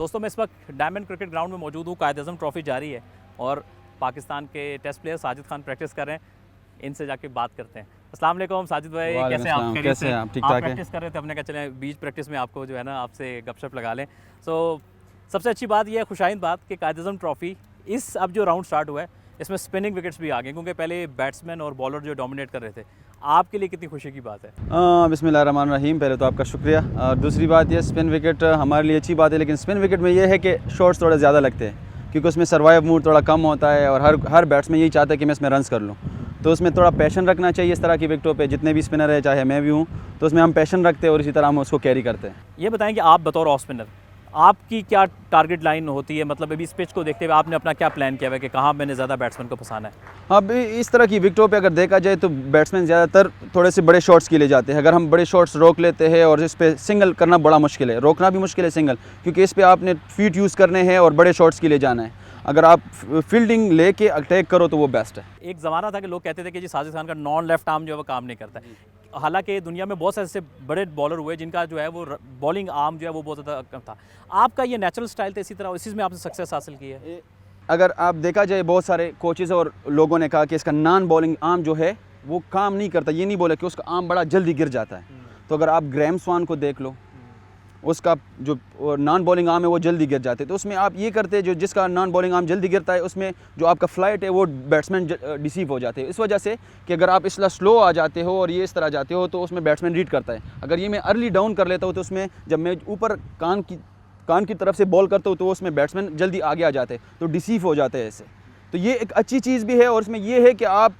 दोस्तों मैं इस वक्त डायमंड क्रिकेट ग्राउंड में मौजूद हूँ। कायद-ए-आज़म ट्रॉफी जारी है और पाकिस्तान के test player Sajid Khan practice कर रहे हैं। इनसे जाके बात करते हैं। अस्सलाम वालेकुम साजिद भाई, कैसे हैं आप? कैसे हैं आप? ठीक आप ठाक है। प्रैक्टिस कर रहे थे, हमने कहा चलें बीच प्रैक्टिस में आपको जो है ना आपसे गपशप लगा लें। सबसे अच्छी बात यह है, खुशाइंद बात कि कायद-ए-आज़म ट्रॉफी इस अब जो राउंड स्टार्ट हुआ है इसमें स्पिनिंग विकेट्स भी आ गए, क्योंकि पहले बैट्समैन और बॉलर जो डोमिनेट कर रहे थे। आपके लिए कितनी खुशी की बात है? बिस्मिल्लाहिर्रहमानिर्रहीम। पहले तो आपका शुक्रिया। और दूसरी बात ये, स्पिन विकेट हमारे लिए अच्छी बात है, लेकिन स्पिन विकेट में ये है कि शॉट्स थोड़ा ज़्यादा लगते हैं, क्योंकि उसमें सर्वाइव मूड थोड़ा कम होता है और हर बैट्समैन यही चाहता है कि मैं इसमें रन्स कर लूँ। तो उसमें थोड़ा पैशन रखना चाहिए। इस तरह की विकेटों पे जितने भी स्पिनर है, चाहे मैं भी हूँ, तो उसमें हम पैशन रखते हैं और इसी तरह हम उसको कैरी करते हैं। ये बताएं कि आप बतौर ऑफ स्पिनर आपकी क्या टारगेट लाइन होती है? मतलब अभी इस पिच को देखते हुए आपने अपना क्या प्लान किया हुआ है कि कहाँ मैंने ज़्यादा बैट्समैन को फंसाना है? अब इस तरह की विकेटों पे अगर देखा जाए तो बैट्समैन ज़्यादातर थोड़े से बड़े शॉट्स के लिए जाते हैं। अगर हम बड़े शॉट्स रोक लेते हैं, और इस पे सिंगल करना बड़ा मुश्किल है, रोकना भी मुश्किल है सिंगल, क्योंकि इस पे आपने फीट यूज़ करने हैं और बड़े शॉट्स के लिए जाना है। अगर आप फील्डिंग लेके अटैक करो तो वो बेस्ट है। एक ज़माना था कि लोग कहते थे कि जी साजिद खान का नॉन लेफ्ट आर्म जो है वो काम नहीं करता है। हालांकि दुनिया में बहुत से ऐसे बड़े बॉलर हुए जिनका जो है वो बॉलिंग आर्म जो है वो बहुत ज़्यादा कम था। आपका ये नेचुरल स्टाइल था, इसी तरह इसी में आपने सक्सेस हासिल की है। अगर आप देखा जाए, बहुत सारे कोचेज़ और लोगों ने कहा कि इसका नॉन बॉलिंग आर्म जो है वो काम नहीं करता। ये नहीं बोला कि उसका आर्म बड़ा जल्दी गिर जाता है। तो अगर आप ग्राहम स्वान को देख लो, उसका जो नॉन बॉलिंग आर्म है वो जल्दी गिर जाते हैं। तो उसमें आप ये करते हैं, जो जिसका नॉन बॉलिंग आर्म जल्दी गिरता है उसमें जो आपका फ्लाइट है वो बैट्समैन डिसीव हो जाते हैं, इस वजह से कि अगर आप इसला स्लो आ जाते हो और ये इस तरह जाते हो तो उसमें बैट्समैन रीड करता है। अगर ये मैं अर्ली डाउन कर लेता हूँ तो उसमें जब मैं ऊपर कान की तरफ से बॉल करता हूँ तो उसमें बैट्समैन जल्दी आगे आ जाते हैं, तो डिसीव हो जाते हैं ऐसे। तो ये एक अच्छी चीज़ भी है, और इसमें ये है कि आप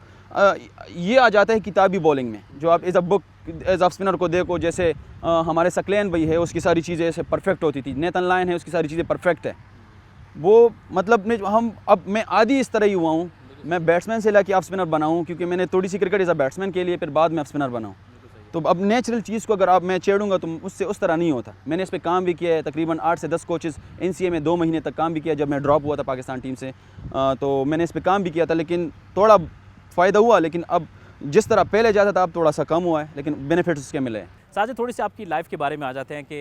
ये आ जाता है किताबी बॉलिंग में, जो आप as a book as off spinner को देखो। जैसे हमारे सकलेन भाई है, उसकी सारी चीज़ें ऐसे परफेक्ट होती थी। नेथन लायन है, उसकी सारी चीज़ें परफेक्ट है। वो मतलब मैं आदि इस तरह ही हुआ हूँ, मैं बैट्समैन से लाके ऑफ स्पिनर बनाऊँ, क्योंकि मैंने थोड़ी सी क्रिकेट एज अ बैट्समैन के लिए, फिर बाद में ऑफ स्पिनर बनाऊँ। तो अब नेचुरल चीज़ को अगर आप मैं छेड़ूंगा तो उससे उस तरह नहीं होता। मैंने इस पर काम भी किया है, तकरीबन 8 से 10 कोचेज़ NCA में 2 महीने तक काम भी किया। जब मैं ड्रॉप हुआ था पाकिस्तान टीम से, तो मैंने इस पर काम भी किया था, लेकिन थोड़ा फ़ायदा हुआ। लेकिन अब जिस तरह पहले जाता था अब थोड़ा सा कम हुआ है, लेकिन बेनिफिट्स उसके मिले हैं। साजिद, थोड़ी सी आपकी लाइफ के बारे में आ जाते हैं कि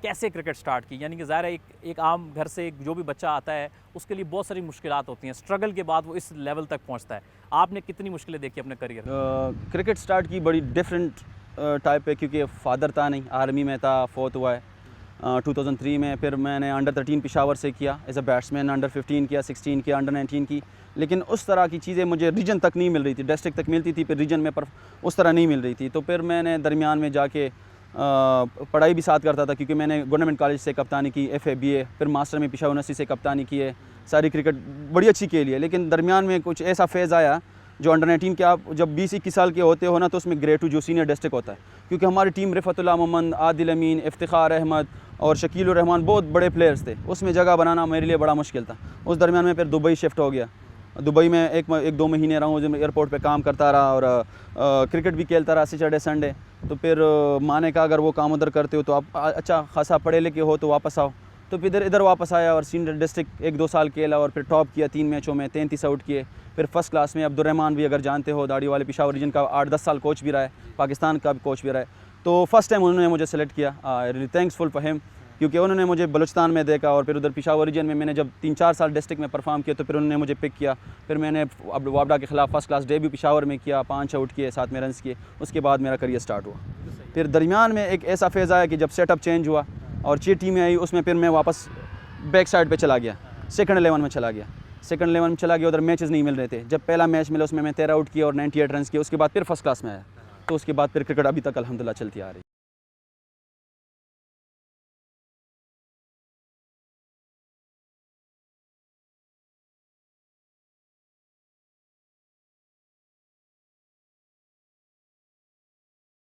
कैसे क्रिकेट स्टार्ट की। यानी कि ज़ाहिर है एक आम घर से जो भी बच्चा आता है उसके लिए बहुत सारी मुश्किलात होती हैं। स्ट्रगल के बाद वो इस लेवल तक पहुंचता है। आपने कितनी मुश्किलें देखी अपने करियर में? क्रिकेट स्टार्ट की बड़ी डिफरेंट टाइप है, क्योंकि फादर था नहीं, आर्मी में था, फोर्थ हुआ है 2003 में। फिर मैंने अंडर 13 पेशावर से किया एज अ बैट्समैन, अंडर 15 किया, 16 किया, अंडर 19 की। लेकिन उस तरह की चीज़ें मुझे रीजन तक नहीं मिल रही थी, डिस्ट्रिक्ट तक मिलती थी, फिर रीजन में पर उस तरह नहीं मिल रही थी। तो फिर मैंने दरमियान में जाके पढ़ाई भी साथ करता था, क्योंकि मैंने गवर्नमेंट कॉलेज से कप्तानी की, FA BA, फिर मास्टर में पेशावर यूनिवर्सिटी से कप्तानी की है। सारी क्रिकेट बड़ी अच्छी खेली है, लेकिन दरमियान में कुछ ऐसा फेज़ आया जो अंडर 19 के आप जब 20-21 साल के होते हो ना, तो उसमें ग्रेड 2 जो सीनियर डिस्ट्रिक्ट होता है, क्योंकि हमारी टीम रिफ़तुल्लाह मोहम्मद, आदिल अमीन, इफ्तिखार अहमद और शकील रहमान बहुत बड़े प्लेयर्स थे। उसमें जगह बनाना मेरे लिए बड़ा मुश्किल था। उस दरमियान में फिर दुबई शिफ्ट हो गया। दुबई में एक 2 महीने रहा हूँ, जब एयरपोर्ट पे काम करता रहा और क्रिकेट भी खेलता रहा सैटरडे संडे। तो फिर माँ ने कहा अगर वो काम उधर करते हो तो आप अच्छा खासा पढ़े लिखे हो तो वापस आओ। तो फिर इधर वापस आया और सीनियर डिस्ट्रिक्ट 1-2 साल खेला और फिर टॉप किया 3 मैचों में, 33 आउट किए। फिर फर्स्ट क्लास में अब्दुर्रहमान भी अगर जानते हो, दाढ़ी वाले, पेशावर रीजन का 8-10 साल कोच भी रहा है, पाकिस्तान का भी कोच भी रहा है। तो फर्स्ट टाइम उन्होंने मुझे सेलेक्ट किया, रियली थैंकफुल फॉर हिम, क्योंकि उन्होंने मुझे बलूचिस्तान में देखा और फिर उधर पेशावर रीजन में मैंने जब 3-4 साल डिस्ट्रिक्ट में परफॉर्म किया तो फिर उन्होंने मुझे पिक किया। फिर मैंने वापडा के ख़िलाफ़ फर्स्ट क्लास डेब्यू पेशावर में किया, 5 आउट किए, 7 में रन्स किए। उसके बाद मेरा करियर स्टार्ट हुआ। फिर दरमियान में एक ऐसा फेज़ आया कि जब सेटअप चेंज हुआ और 6 टीमें आई, उसमें फिर मैं वापस बैक साइड पे चला गया, सेकंड 11 में चला गया। सेकंड 11 में चला गया, उधर मैचेस नहीं मिल रहे थे। जब पहला मैच मिला उसमें मैं 13 आउट किया और 98 रन्स किए। उसके बाद फिर फर्स्ट क्लास में आया, तो उसके बाद फिर क्रिकेट अभी तक अल्हम्दुलिल्लाह चलती आ रही है।